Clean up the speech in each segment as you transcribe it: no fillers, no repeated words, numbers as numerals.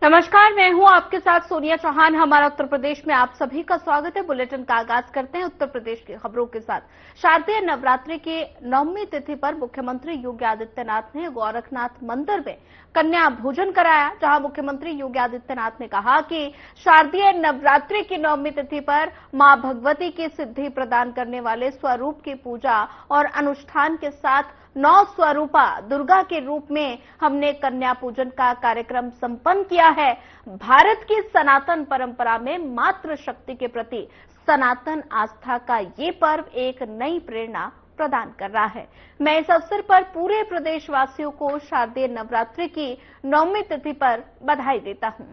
नमस्कार, मैं हूं आपके साथ सोनिया चौहान। हमारा उत्तर प्रदेश में आप सभी का स्वागत है। बुलेटिन का आगाज करते हैं उत्तर प्रदेश की खबरों के साथ। शारदीय नवरात्रि के 9वीं तिथि पर मुख्यमंत्री योगी आदित्यनाथ ने गोरखनाथ मंदिर में कन्या भोजन कराया, जहां मुख्यमंत्री योगी आदित्यनाथ ने कहा कि शारदीय नवरात्रि की 9वीं तिथि पर मां भगवती की सिद्धि प्रदान करने वाले स्वरूप की पूजा और अनुष्ठान के साथ 9 स्वरूपा दुर्गा के रूप में हमने कन्या पूजन का कार्यक्रम संपन्न किया है। भारत की सनातन परंपरा में मातृ शक्ति के प्रति सनातन आस्था का ये पर्व एक नई प्रेरणा प्रदान कर रहा है। मैं इस अवसर पर पूरे प्रदेशवासियों को शारदीय नवरात्रि की 9वीं तिथि पर बधाई देता हूं।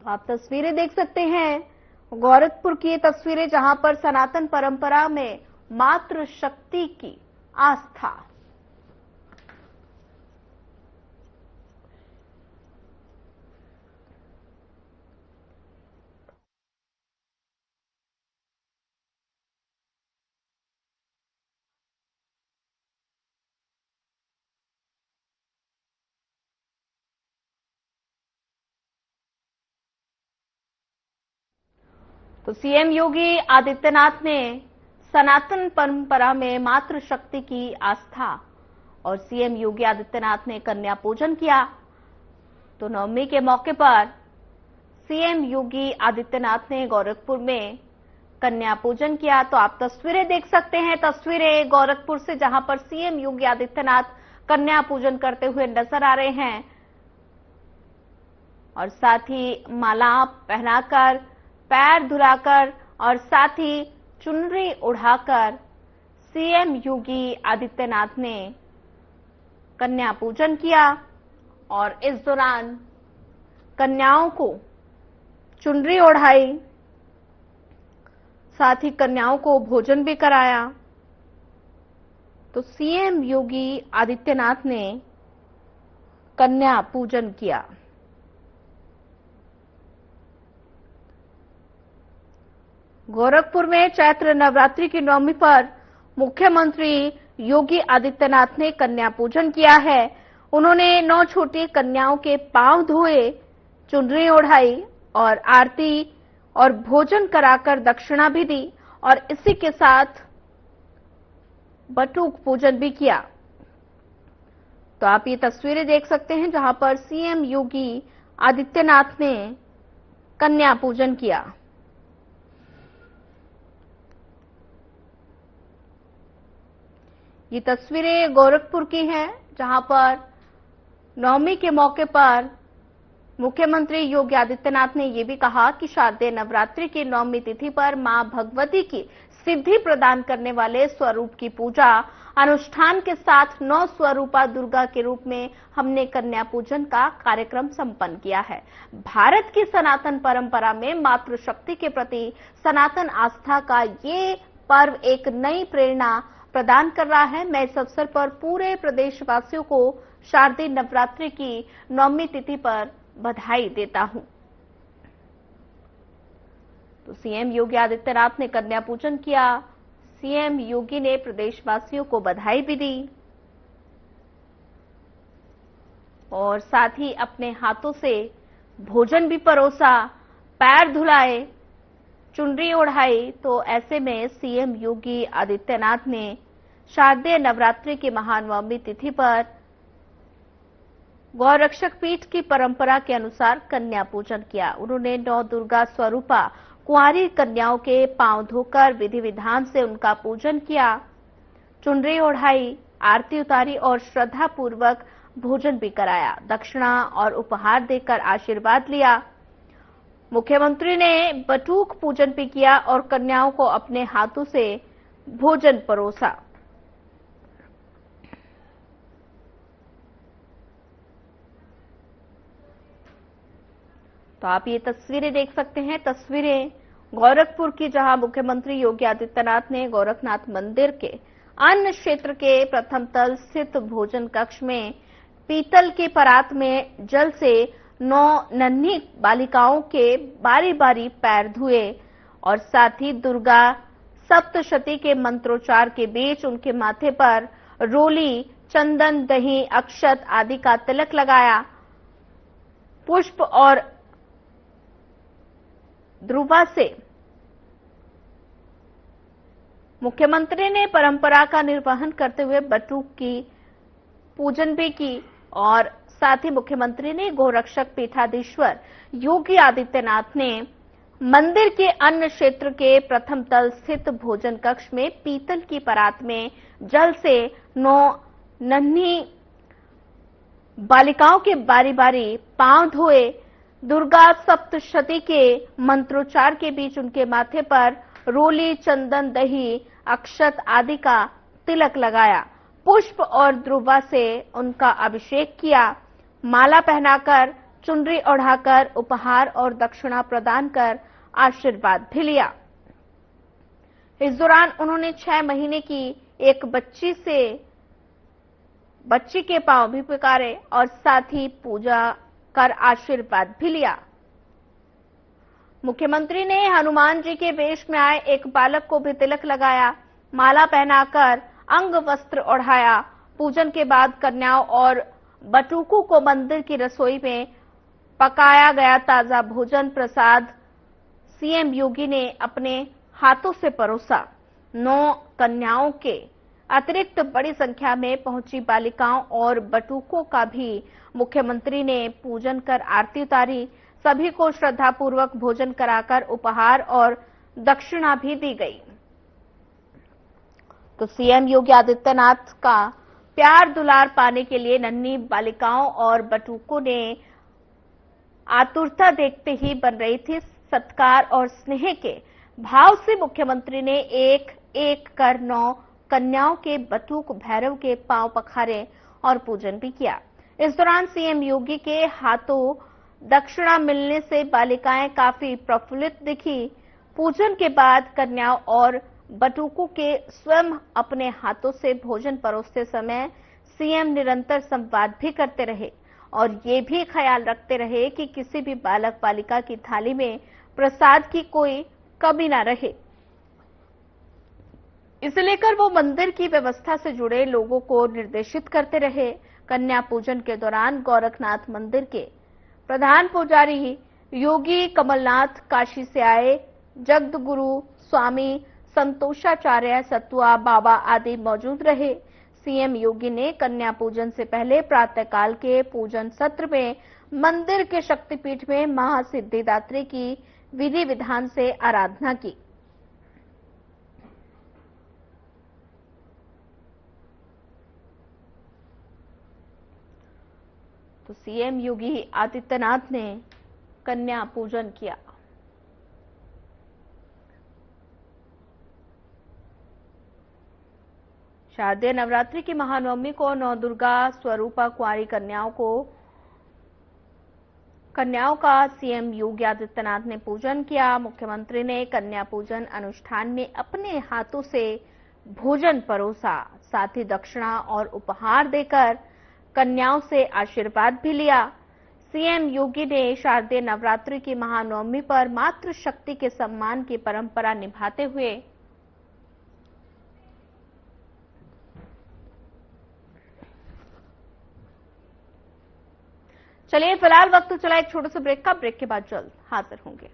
आप तस्वीरें देख सकते हैं, गोरखपुर की ये तस्वीरें, जहां पर सनातन परंपरा में मातृ शक्ति की आस्था। तो सीएम योगी आदित्यनाथ ने सनातन परंपरा में मातृ शक्ति की आस्था और सीएम योगी आदित्यनाथ ने कन्या पूजन किया। तो 9वीं के मौके पर सीएम योगी आदित्यनाथ ने गोरखपुर में कन्या पूजन किया। तो आप तस्वीरें देख सकते हैं, तस्वीरें गोरखपुर से, जहां पर सीएम योगी आदित्यनाथ कन्या पूजन करते हुए नजर आ रहे हैं और साथ ही माला पहनाकर, पैर धुलाकर और साथ ही चुनरी उड़ाकर सीएम योगी आदित्यनाथ ने कन्या पूजन किया और इस दौरान कन्याओं को चुनरी ओढ़ाई, साथ ही कन्याओं को भोजन भी कराया। तो सीएम योगी आदित्यनाथ ने कन्या पूजन किया। गोरखपुर में चैत्र नवरात्रि की 9वीं पर मुख्यमंत्री योगी आदित्यनाथ ने कन्या पूजन किया है। उन्होंने 9 छोटी कन्याओं के पांव धोए, चुनरी ओढ़ाई और आरती और भोजन कराकर दक्षिणा भी दी और इसी के साथ बटुक पूजन भी किया। तो आप ये तस्वीरें देख सकते हैं, जहां पर सीएम योगी आदित्यनाथ ने कन्या पूजन किया। ये तस्वीरें गोरखपुर की हैं, जहां पर 9वीं के मौके पर मुख्यमंत्री योगी आदित्यनाथ ने यह भी कहा कि शारदीय नवरात्रि की 9वीं तिथि पर मां भगवती की सिद्धि प्रदान करने वाले स्वरूप की पूजा अनुष्ठान के साथ 9 स्वरूपा दुर्गा के रूप में हमने कन्या पूजन का कार्यक्रम संपन्न किया है। भारत की सनातन परंपरा में मातृ शक्ति के प्रति सनातन आस्था का ये पर्व एक नई प्रेरणा प्रदान कर रहा है। मैं इस अवसर पर पूरे प्रदेशवासियों को शारदीय नवरात्रि की 9वीं तिथि पर बधाई देता हूं। तो सीएम योगी आदित्यनाथ ने कन्या पूजन किया। सीएम योगी ने प्रदेशवासियों को बधाई भी दी और साथ ही अपने हाथों से भोजन भी परोसा, पैर धुलाए, चुनरी ओढ़ाई। तो ऐसे में सीएम योगी आदित्यनाथ ने शारदीय नवरात्रि की महान 9वीं तिथि पर गौरक्षक पीठ की परंपरा के अनुसार कन्या पूजन किया। उन्होंने 9 दुर्गा स्वरूपा कुंवारी कन्याओं के पांव धोकर विधि विधान से उनका पूजन किया, चुनरी ओढ़ाई, आरती उतारी और श्रद्धा पूर्वक भोजन भी कराया, दक्षिणा और उपहार देकर आशीर्वाद लिया। मुख्यमंत्री ने बटुक पूजन भी किया और कन्याओं को अपने हाथों से भोजन परोसा। तो आप ये तस्वीरें देख सकते हैं, तस्वीरें गोरखपुर की, जहां मुख्यमंत्री योगी आदित्यनाथ ने गोरखनाथ मंदिर के अन्न क्षेत्र के प्रथम तल स्थित भोजन कक्ष में पीतल के परात में जल से 9 नन्ही बालिकाओं के बारी बारी पैर धुए और साथ ही दुर्गा सप्तशती के मंत्रोच्चार के बीच उनके माथे पर रोली, चंदन, दही, अक्षत आदि का तिलक लगाया। पुष्प और ध्रुवा से मुख्यमंत्री ने परंपरा का निर्वहन करते हुए बटुक की पूजन भी की और साथ ही मुख्यमंत्री ने गोरक्षक पीठाधीश्वर योगी आदित्यनाथ ने मंदिर के अन्न क्षेत्र के प्रथम तल स्थित भोजन कक्ष में पीतल की परात में जल से 9 नन्ही बालिकाओं के बारी बारी पांव धोए। दुर्गा सप्तशती के मंत्रोच्चार के बीच उनके माथे पर रोली, चंदन, दही, अक्षत आदि का तिलक लगाया। पुष्प और ध्रुवा से उनका अभिषेक किया। माला पहनाकर, चुनरी ओढ़ाकर, उपहार और दक्षिणा प्रदान कर आशीर्वाद भी लिया। इस दौरान उन्होंने 6 महीने की एक बच्ची के पांव भी पुकारे और साथ ही पूजा कर आशीर्वाद भी लिया। मुख्यमंत्री ने हनुमान जी के वेश में आए एक बालक को भी तिलक लगाया, माला पहनाकर अंग वस्त्र ओढ़ाया। पूजन के बाद कन्याओं और बटुकों को मंदिर की रसोई में पकाया गया ताजा भोजन प्रसाद सीएम योगी ने अपने हाथों से परोसा। 9 कन्याओं के अतिरिक्त बड़ी संख्या में पहुंची बालिकाओं और बटुकों का भी मुख्यमंत्री ने पूजन कर आरती उतारी। सभी को श्रद्धापूर्वक भोजन कराकर उपहार और दक्षिणा भी दी गई। तो सीएम योगी आदित्यनाथ का प्यार दुलार पाने के लिए नन्ही बालिकाओं और बटुकों ने आतुरता देखते ही बन रही थी। सत्कार और स्नेह के भाव से मुख्यमंत्री ने एक एक कर 9 कन्याओं के बटुक भैरव के पांव पखारे और पूजन भी किया। इस दौरान सीएम योगी के हाथों दक्षिणा मिलने से बालिकाएं काफी प्रफुल्लित दिखी। पूजन के बाद कन्याओं और बटुकों के स्वयं अपने हाथों से भोजन परोसते समय सीएम निरंतर संवाद भी करते रहे और ये भी ख्याल रखते रहे कि किसी भी बालक बालिका की थाली में प्रसाद की कोई कमी न रहे। इसे लेकर वो मंदिर की व्यवस्था से जुड़े लोगों को निर्देशित करते रहे। कन्या पूजन के दौरान गोरखनाथ मंदिर के प्रधान पुजारी योगी कमलनाथ, काशी से आए जगद्गुरु स्वामी संतोषाचार्य सतुआ बाबा आदि मौजूद रहे। सीएम योगी ने कन्या पूजन से पहले प्रातःकाल के पूजन सत्र में मंदिर के शक्तिपीठ में महासिद्धिदात्री की विधि विधान से आराधना की। तो सीएम योगी आदित्यनाथ ने कन्या पूजन किया। शारदीय नवरात्रि की महानवमी को नौ दुर्गा स्वरूपा कुंवारी कन्याओं का सीएम योगी आदित्यनाथ ने पूजन किया। मुख्यमंत्री ने कन्या पूजन अनुष्ठान में अपने हाथों से भोजन परोसा, साथ ही दक्षिणा और उपहार देकर कन्याओं से आशीर्वाद भी लिया। सीएम योगी ने शारदीय नवरात्रि की महानवमी पर मातृशक्ति के सम्मान की परंपरा निभाते हुए चलिए फिलहाल वक्त चला एक छोटे से ब्रेक का। ब्रेक के बाद जल्द हाजिर होंगे।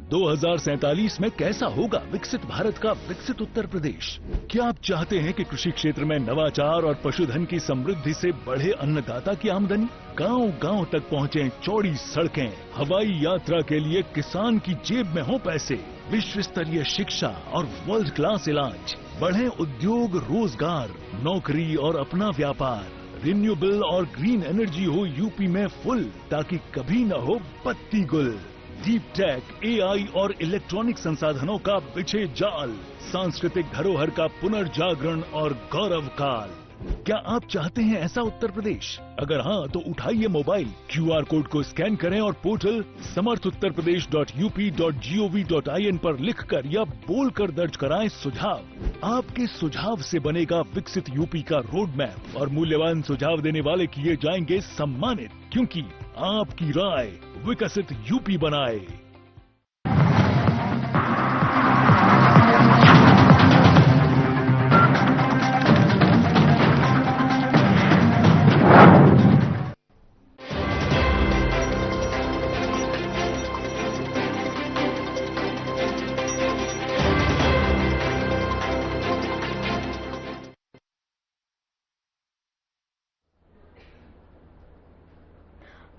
2047 में कैसा होगा विकसित भारत का विकसित उत्तर प्रदेश? क्या आप चाहते हैं कि कृषि क्षेत्र में नवाचार और पशुधन की समृद्धि से बढ़े अन्नदाता की आमदनी, गांव-गांव तक पहुंचे चौड़ी सड़कें, हवाई यात्रा के लिए किसान की जेब में हो पैसे, विश्व स्तरीय शिक्षा और वर्ल्ड क्लास इलाज, बढ़े उद्योग, रोजगार, नौकरी और अपना व्यापार, रिन्यूएबल और ग्रीन एनर्जी हो यूपी में फुल, ताकि कभी न हो बत्ती गुल। डीप टेक, एआई और इलेक्ट्रॉनिक संसाधनों का बिछे जाल, सांस्कृतिक धरोहर का पुनर्जागरण और गौरव काल। क्या आप चाहते हैं ऐसा उत्तर प्रदेश? अगर हाँ तो उठाइए मोबाइल, QR कोड को स्कैन करें और पोर्टल samarthuttarpradesh.up.gov.in पर लिखकर या बोलकर दर्ज कराएं सुझाव। आपके सुझाव से बनेगा विकसित यूपी का रोड मैप और मूल्यवान सुझाव देने वाले किए जाएंगे सम्मानित, क्योंकि आपकी राय विकसित यूपी बनाए।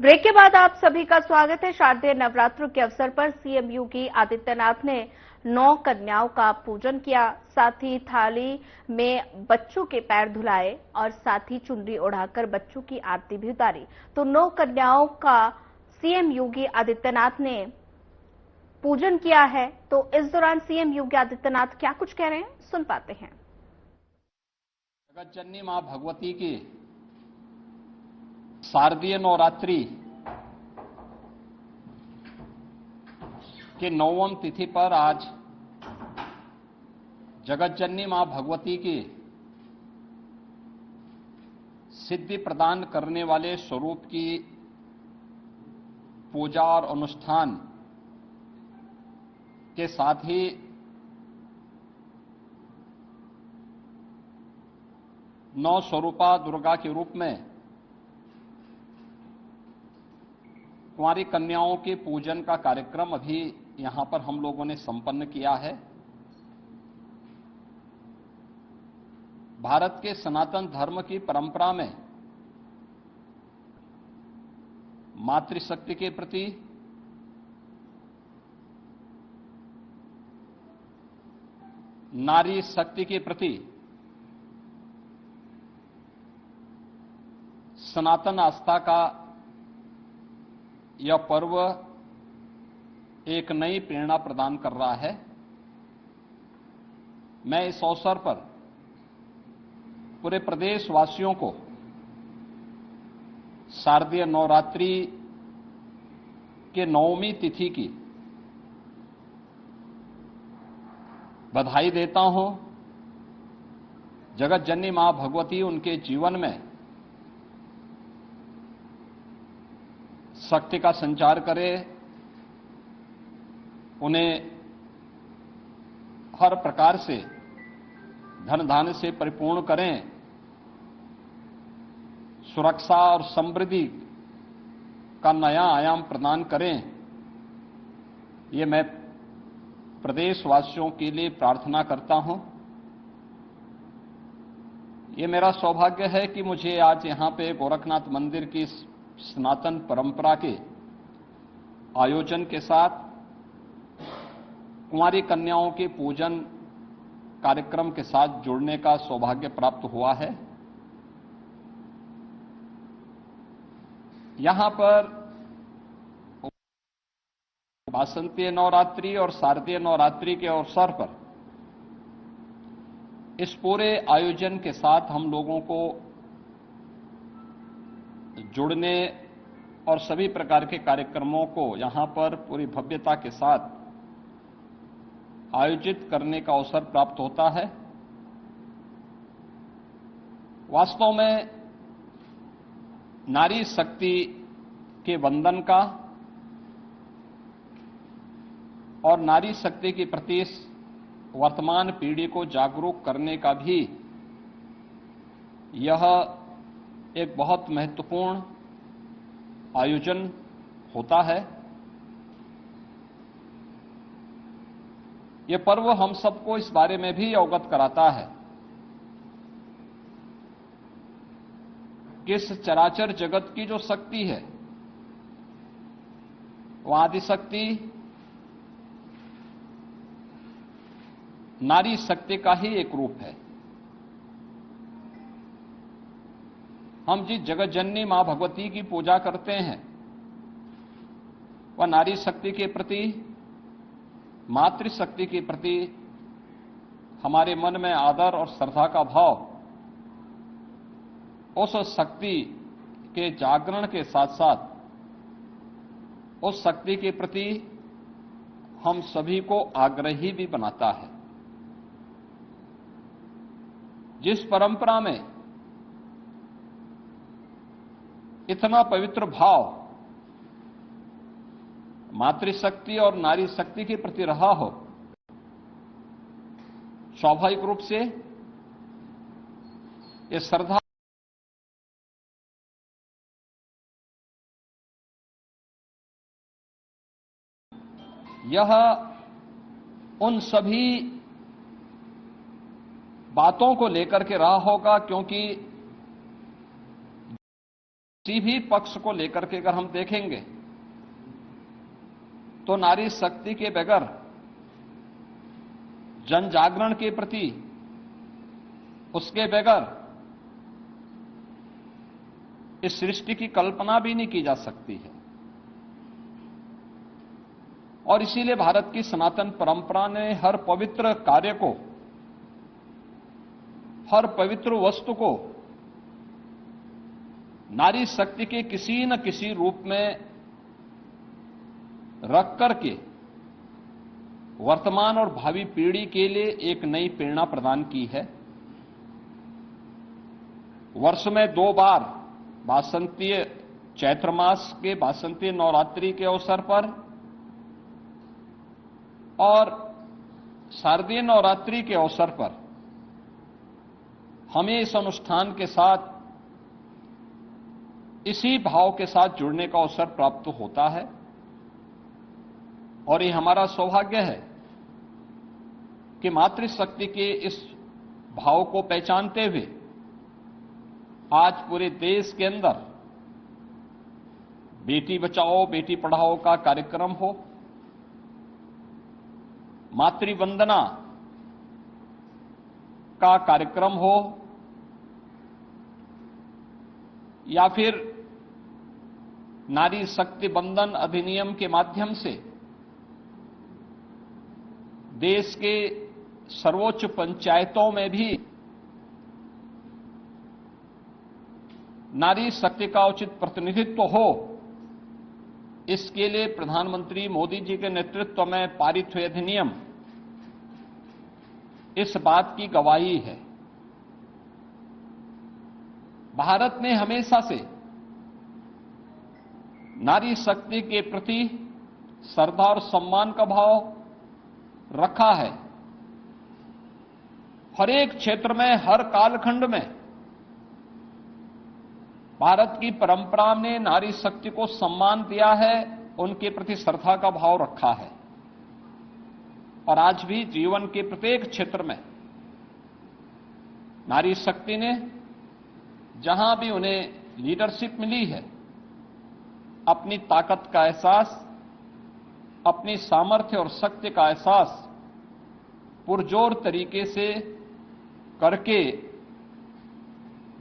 ब्रेक के बाद आप सभी का स्वागत है। शारदीय नवरात्र के अवसर पर सीएम योगी आदित्यनाथ ने 9 कन्याओं का पूजन किया, साथ ही थाली में बच्चों के पैर धुलाए और साथ ही चुनरी ओढ़ाकर बच्चों की आरती भी उतारी। तो 9 कन्याओं का सीएम योगी आदित्यनाथ ने पूजन किया है। तो इस दौरान सीएम योगी आदित्यनाथ क्या कुछ कह रहे हैं, सुन पाते हैं। जगत जननी मां भगवती की शारदीय नवरात्रि के 9वीं तिथि पर आज जगत जननी मां भगवती की सिद्धि प्रदान करने वाले स्वरूप की पूजा और अनुष्ठान के साथ ही नौ स्वरूपा दुर्गा के रूप में कुंवारी कन्याओं के पूजन का कार्यक्रम अभी यहां पर हम लोगों ने संपन्न किया है। भारत के सनातन धर्म की परंपरा में मातृशक्ति के प्रति, नारी शक्ति के प्रति सनातन आस्था का यह पर्व एक नई प्रेरणा प्रदान कर रहा है। मैं इस अवसर पर पूरे प्रदेशवासियों को शारदीय नवरात्रि के 9वीं तिथि की बधाई देता हूं। जगत जननी मां भगवती उनके जीवन में शक्ति का संचार करे, उन्हें हर प्रकार से धन धान्य से परिपूर्ण करें, सुरक्षा और समृद्धि का नया आयाम प्रदान करें। ये मैं प्रदेशवासियों के लिए प्रार्थना करता हूं। ये मेरा सौभाग्य है कि मुझे आज यहां पे गोरखनाथ मंदिर की सनातन परंपरा के आयोजन के साथ कुंवारी कन्याओं के पूजन कार्यक्रम के साथ जुड़ने का सौभाग्य प्राप्त हुआ है। यहां पर वासंतीय नवरात्रि और शारदीय नवरात्रि के अवसर पर इस पूरे आयोजन के साथ हम लोगों को जुड़ने और सभी प्रकार के कार्यक्रमों को यहां पर पूरी भव्यता के साथ आयोजित करने का अवसर प्राप्त होता है। वास्तव में नारी शक्ति के वंदन का और नारी शक्ति के प्रति वर्तमान पीढ़ी को जागरूक करने का भी यह एक बहुत महत्वपूर्ण आयोजन होता है। यह पर्व हम सबको इस बारे में भी अवगत कराता है कि इस चराचर जगत की जो शक्ति है वह आदिशक्ति नारी शक्ति का ही एक रूप है। हम जिस जगत जननी मां भगवती की पूजा करते हैं वह नारी शक्ति के प्रति, मातृशक्ति के प्रति हमारे मन में आदर और श्रद्धा का भाव उस शक्ति के जागरण के साथ साथ उस शक्ति के प्रति हम सभी को आग्रही भी बनाता है। जिस परंपरा में इतना पवित्र भाव मातृशक्ति और नारी शक्ति के प्रति रहा हो, स्वाभाविक रूप से ये श्रद्धा यह उन सभी बातों को लेकर के रहा होगा, क्योंकि किसी भी पक्ष को लेकर के अगर हम देखेंगे तो नारी शक्ति के बगैर जन जागरण के प्रति उसके बगैर इस सृष्टि की कल्पना भी नहीं की जा सकती है। और इसीलिए भारत की सनातन परंपरा ने हर पवित्र कार्य को, हर पवित्र वस्तु को नारी शक्ति के किसी न किसी रूप में रख करके वर्तमान और भावी पीढ़ी के लिए एक नई प्रेरणा प्रदान की है। वर्ष में 2 बार वासंतीय चैत्र मास के वासंतीय नवरात्रि के अवसर पर और शारदीय नवरात्रि के अवसर पर हमें इस अनुष्ठान के साथ इसी भाव के साथ जुड़ने का अवसर प्राप्त होता है। और ये हमारा सौभाग्य है कि मातृशक्ति के इस भाव को पहचानते हुए आज पूरे देश के अंदर बेटी बचाओ बेटी पढ़ाओ का कार्यक्रम हो, मातृवंदना का कार्यक्रम हो, या फिर नारी शक्ति बंधन अधिनियम के माध्यम से देश के सर्वोच्च पंचायतों में भी नारी शक्ति का उचित प्रतिनिधित्व हो, इसके लिए प्रधानमंत्री मोदी जी के नेतृत्व में पारित हुए अधिनियम इस बात की गवाही है। भारत ने हमेशा से नारी शक्ति के प्रति श्रद्धा और सम्मान का भाव रखा है। हर एक क्षेत्र में, हर कालखंड में भारत की परंपरा ने नारी शक्ति को सम्मान दिया है, उनके प्रति श्रद्धा का भाव रखा है। और आज भी जीवन के प्रत्येक क्षेत्र में नारी शक्ति ने जहां भी उन्हें लीडरशिप मिली है, अपनी ताकत का एहसास, अपनी सामर्थ्य और शक्ति का एहसास पुरजोर तरीके से करके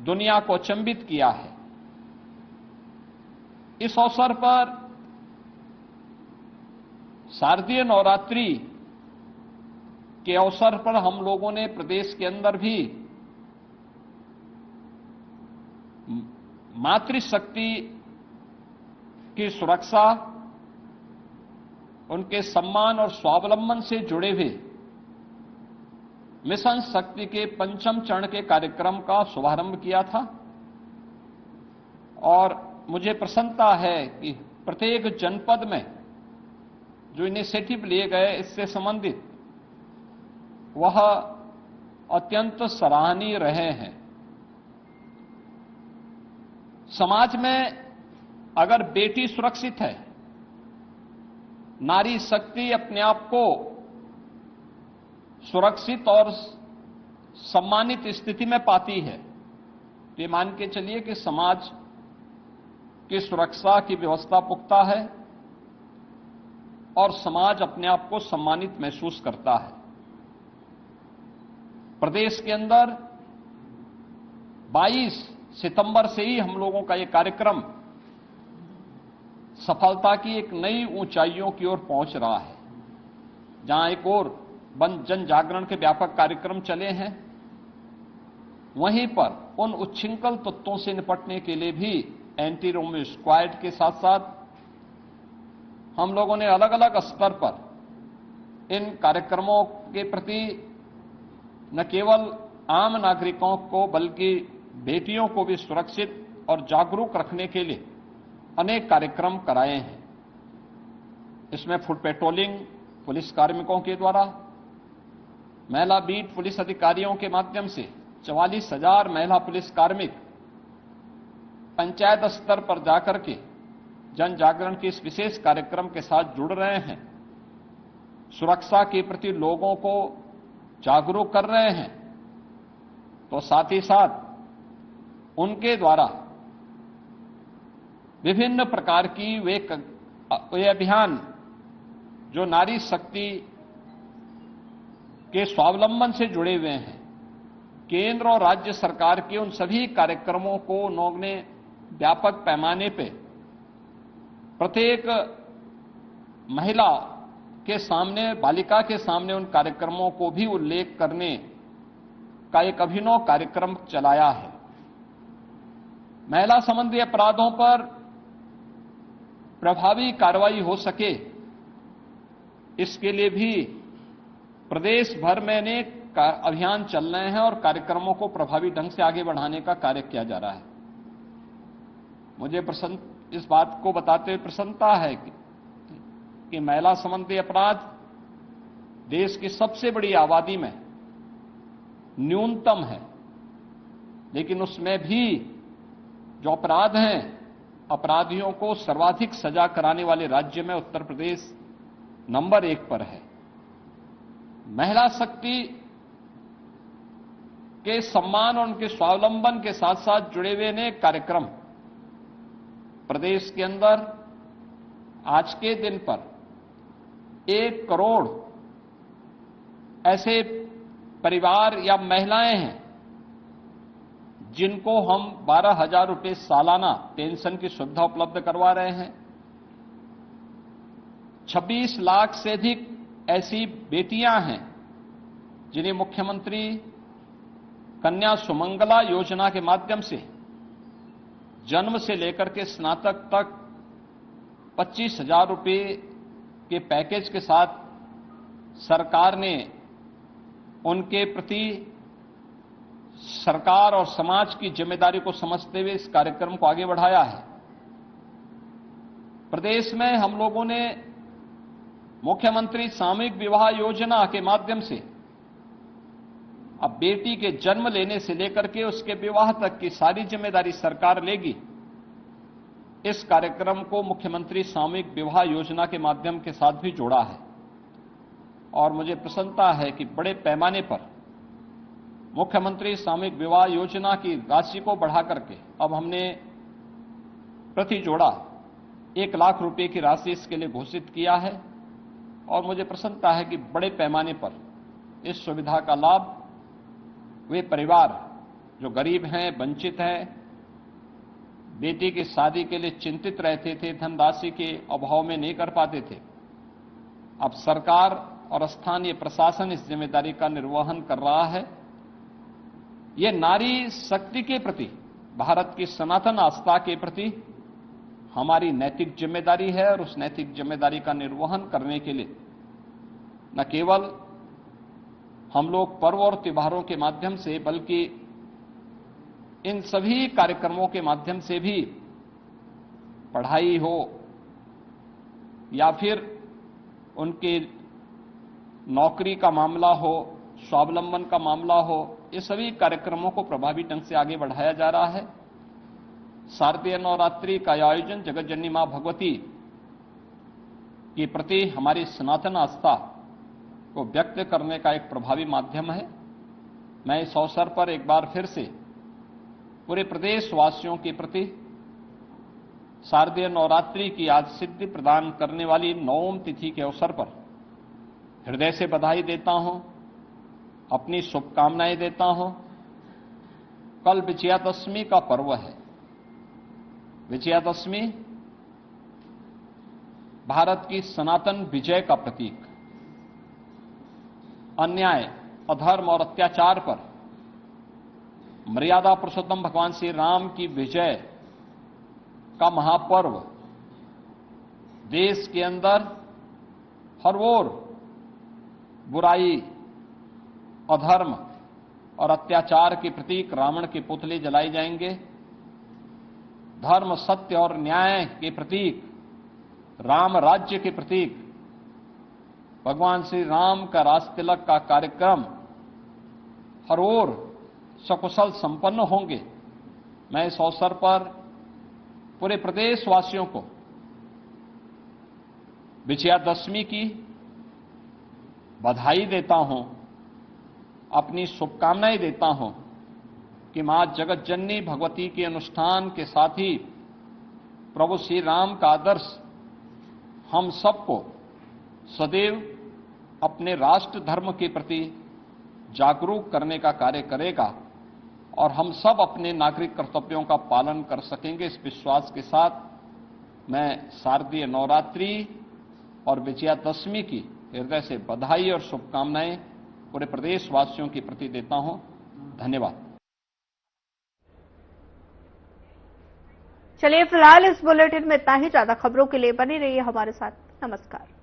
दुनिया को अचंभित किया है। इस अवसर पर शारदीय नवरात्रि के अवसर पर हम लोगों ने प्रदेश के अंदर भी मातृशक्ति की सुरक्षा, उनके सम्मान और स्वावलंबन से जुड़े हुए मिशन शक्ति के 5वें चरण के कार्यक्रम का शुभारंभ किया था। और मुझे प्रसन्नता है कि प्रत्येक जनपद में जो इनिशिएटिव लिए गए इससे संबंधित, वह अत्यंत सराहनीय रहे हैं। समाज में अगर बेटी सुरक्षित है, नारी शक्ति अपने आप को सुरक्षित और सम्मानित स्थिति में पाती है, तो ये मान के चलिए कि समाज की सुरक्षा की व्यवस्था पुख्ता है और समाज अपने आप को सम्मानित महसूस करता है। प्रदेश के अंदर 22 सितंबर से ही हम लोगों का ये कार्यक्रम सफलता की एक नई ऊंचाइयों की ओर पहुंच रहा है। जहां एक और जन जागरण के व्यापक कार्यक्रम चले हैं, वहीं पर उन उच्छृंखल तत्वों से निपटने के लिए भी एंटी रोमियो स्क्वाड के साथ साथ हम लोगों ने अलग अलग स्तर पर इन कार्यक्रमों के प्रति न केवल आम नागरिकों को बल्कि बेटियों को भी सुरक्षित और जागरूक रखने के लिए अनेक कार्यक्रम कराए हैं। इसमें फुट पेट्रोलिंग पुलिस कार्मिकों के द्वारा, महिला बीट पुलिस अधिकारियों के माध्यम से 44,000 महिला पुलिस कार्मिक पंचायत स्तर पर जाकर के जन जागरण के इस विशेष कार्यक्रम के साथ जुड़ रहे हैं, सुरक्षा के प्रति लोगों को जागरूक कर रहे हैं। तो साथ ही साथ उनके द्वारा विभिन्न प्रकार की वे अभियान जो नारी शक्ति के स्वावलंबन से जुड़े हुए हैं, केंद्र और राज्य सरकार के उन सभी कार्यक्रमों को उन्होंने व्यापक पैमाने पे प्रत्येक महिला के सामने, बालिका के सामने उन कार्यक्रमों को भी उल्लेख करने का एक अभिनव कार्यक्रम चलाया है। महिला संबंधी अपराधों पर प्रभावी कार्रवाई हो सके, इसके लिए भी प्रदेश भर में अनेक अभियान चल रहे हैं और कार्यक्रमों को प्रभावी ढंग से आगे बढ़ाने का कार्य किया जा रहा है। मुझे इस बात को बताते हुए प्रसन्नता है कि महिला संबंधी अपराध देश की सबसे बड़ी आबादी में न्यूनतम है, लेकिन उसमें भी जो अपराध हैं, अपराधियों को सर्वाधिक सजा कराने वाले राज्य में उत्तर प्रदेश नंबर 1 पर है। महिला शक्ति के सम्मान और उनके स्वावलंबन के साथ साथ जुड़े हुए अनेक कार्यक्रम प्रदेश के अंदर आज के दिन पर 1 करोड़ ऐसे परिवार या महिलाएं हैं जिनको हम 12,000 रुपये सालाना पेंशन की सुविधा उपलब्ध करवा रहे हैं। 26 लाख से अधिक ऐसी बेटियां हैं जिन्हें मुख्यमंत्री कन्या सुमंगला योजना के माध्यम से जन्म से लेकर के स्नातक तक 25,000 रुपये के पैकेज के साथ सरकार ने उनके प्रति सरकार और समाज की जिम्मेदारी को समझते हुए इस कार्यक्रम को आगे बढ़ाया है। प्रदेश में हम लोगों ने मुख्यमंत्री सामूहिक विवाह योजना के माध्यम से अब बेटी के जन्म लेने से लेकर के उसके विवाह तक की सारी जिम्मेदारी सरकार लेगी। इस कार्यक्रम को मुख्यमंत्री सामूहिक विवाह योजना के माध्यम के साथ भी जोड़ा है और मुझे प्रसन्नता है कि बड़े पैमाने पर मुख्यमंत्री सामूहिक विवाह योजना की राशि को बढ़ा करके अब हमने प्रति जोड़ा 1 लाख रुपए की राशि इसके लिए घोषित किया है और मुझे प्रसन्नता है कि बड़े पैमाने पर इस सुविधा का लाभ वे परिवार जो गरीब हैं, वंचित हैं, बेटी की शादी के लिए चिंतित रहते थे, धनराशि के अभाव में नहीं कर पाते थे, अब सरकार और स्थानीय प्रशासन इस जिम्मेदारी का निर्वहन कर रहा है। ये नारी शक्ति के प्रति, भारत की सनातन आस्था के प्रति हमारी नैतिक जिम्मेदारी है और उस नैतिक जिम्मेदारी का निर्वहन करने के लिए न केवल हम लोग पर्व और त्योहारों के माध्यम से बल्कि इन सभी कार्यक्रमों के माध्यम से भी पढ़ाई हो या फिर उनके नौकरी का मामला हो, स्वावलंबन का मामला हो, ये सभी कार्यक्रमों को प्रभावी ढंग से आगे बढ़ाया जा रहा है। शारदीय नवरात्रि का आयोजन जगत जननी मां भगवती के प्रति हमारी सनातन आस्था को व्यक्त करने का एक प्रभावी माध्यम है। मैं इस अवसर पर एक बार फिर से पूरे प्रदेशवासियों के प्रति शारदीय नवरात्रि की आज सिद्धि प्रदान करने वाली नवम तिथि के अवसर पर हृदय से बधाई देता हूं, अपनी शुभकामनाएं देता हूं। कल विजयादशमी का पर्व है। विजयादशमी भारत की सनातन विजय का प्रतीक, अन्याय, अधर्म और अत्याचार पर मर्यादा पुरुषोत्तम भगवान श्री राम की विजय का महापर्व देश के अंदर हर ओर बुराई, अधर्म और अत्याचार के प्रतीक रावण के पुतले जलाए जाएंगे। धर्म, सत्य और न्याय के प्रतीक, राम राज्य के प्रतीक भगवान श्री राम का राजतिलक का कार्यक्रम हर ओर सकुशल संपन्न होंगे। मैं इस अवसर पर पूरे प्रदेशवासियों को विजयादशमी की बधाई देता हूं, अपनी शुभकामनाएं देता हूं कि मां जगत जननी भगवती के अनुष्ठान के साथ ही प्रभु श्री राम का आदर्श हम सबको सदैव अपने राष्ट्र धर्म के प्रति जागरूक करने का कार्य करेगा और हम सब अपने नागरिक कर्तव्यों का पालन कर सकेंगे। इस विश्वास के साथ मैं शारदीय नवरात्रि और विजयादशमी की हृदय से बधाई और शुभकामनाएं पूरे प्रदेशवासियों के प्रति देता हूं। धन्यवाद। चलिए फिलहाल इस बुलेटिन में इतना ही। ज्यादा खबरों के लिए बने रहिए हमारे साथ। नमस्कार।